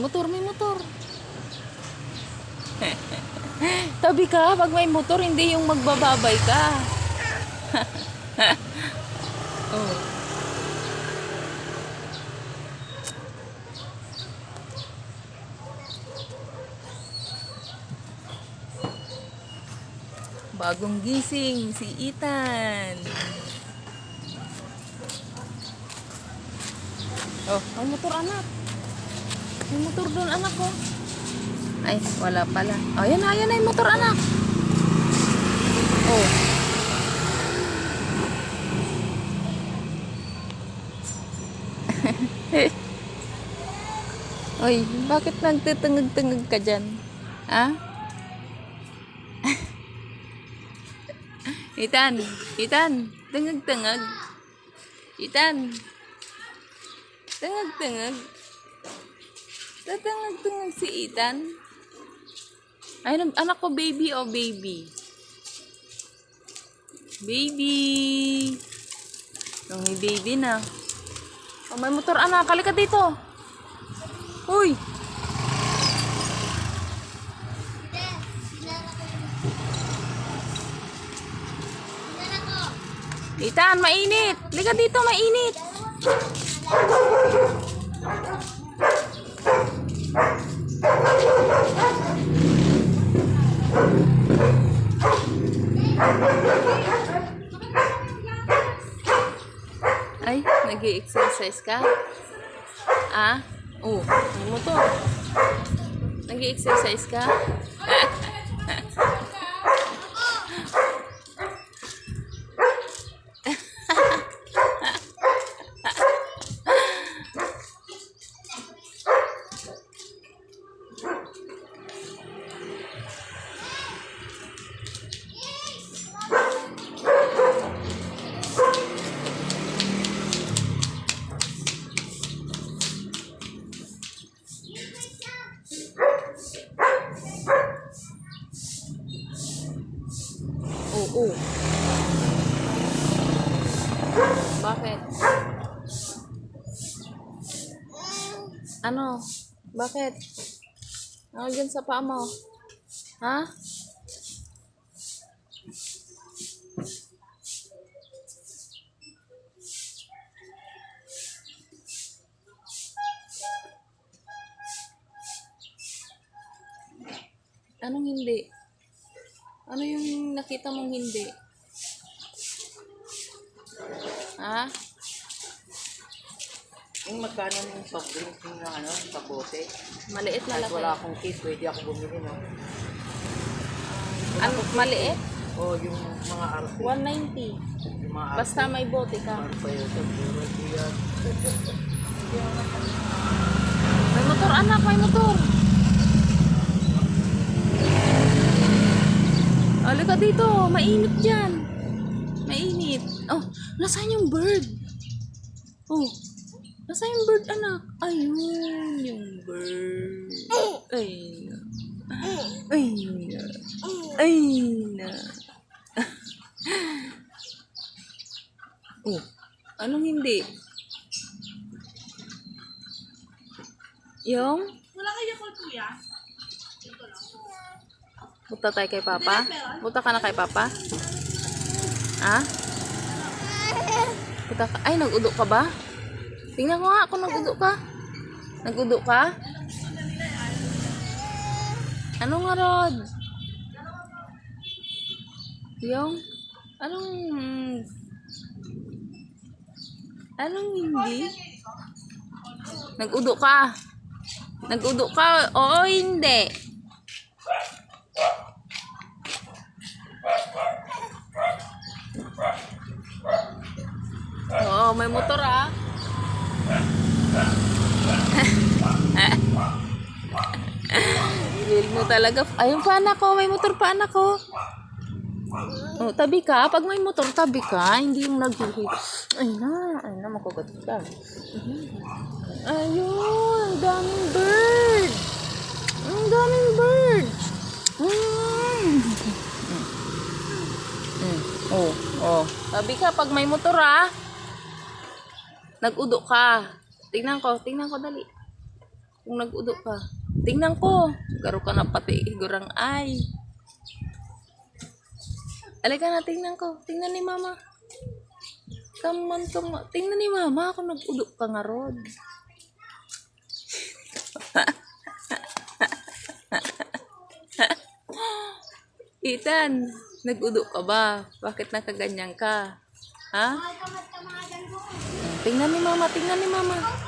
motor, may motor. Tabi ka, pag may motor, hindi yung magbababay ka. Oh. Bagong gising si Ethan. Oh, may motor anak. May motor doon anak ko. Ay, wala pala. Oh, yan na yung motor anak. Oh. Oy, bakit nagtitengag-tengag ka dyan? Ha? Ethan, tengag-tengag. Ethan. Tengag-tengag. Tatengag-tengag si Ethan. Ay, anak ko baby o baby? Baby. May baby na. Oh, may motor anak. Halika dito. Uy. Ethan, mainit. Halika dito, mainit. Ay, nag-i-exercise ka? Ah? Oh, may motor. Nag-i-exercise ka? Oo. Bakit? Ano? Bakit? Ano dyan sa paa mo? Ha? Anong hindi? Ano yung nakita mong hindi? Ha? Yung magkano yung soft drink yung ano, sa bote. Maliit na Kahit laki. wala akong case, pwede ako bumili, no? Ano, maliit? O yung mga arte. 190. Yung mga arte. Basta may bote ka. Ano pa yun? Siguro yan. May motor anak, may motor. Halika dito, mainit dyan. Mainit. Oh, nasaan yung bird? Oh, nasaan yung bird anak? Ayun, yung bird. Ay na. Ay na. Ay na. Oh, anong hindi? Yung? Wala kayo ko kuya? Punta tayo kay Papa? Punta ka na kay Papa? Ha? Punta ka? Ay, nag-udo ka ba? Tingnan ko nga kung nag-udo ka. Nag-udo ka? Ano nga, Rod? Yung? Anong hindi? Nag-udo ka? Nag-udo ka? Oo, hindi. Oo, may motor ah. Real mo talaga. Ayun pa anak ko, may motor pa anak ko. Oh, tabi ka. Pag may motor, tabi ka. Hindi yung nag-hihit. Ay na, makugat ka. Ayun, ang daming bird. Ang daming bird. Oh. Tabi ka pag may motor ah. Nag-udo ka. Tingnan ko dali. Kung nag-udo ka. Tingnan ko. Garo ka na pati higurang ay. Alika na, tingnan ko. Tingnan ni mama. Come on, come on. Tingnan ni mama kung nag-udo ka nga rod. Ethan, nag-udo ka ba? Bakit nakaganyan ka? Ha? Tingnan ni mama, tingnan ni mama.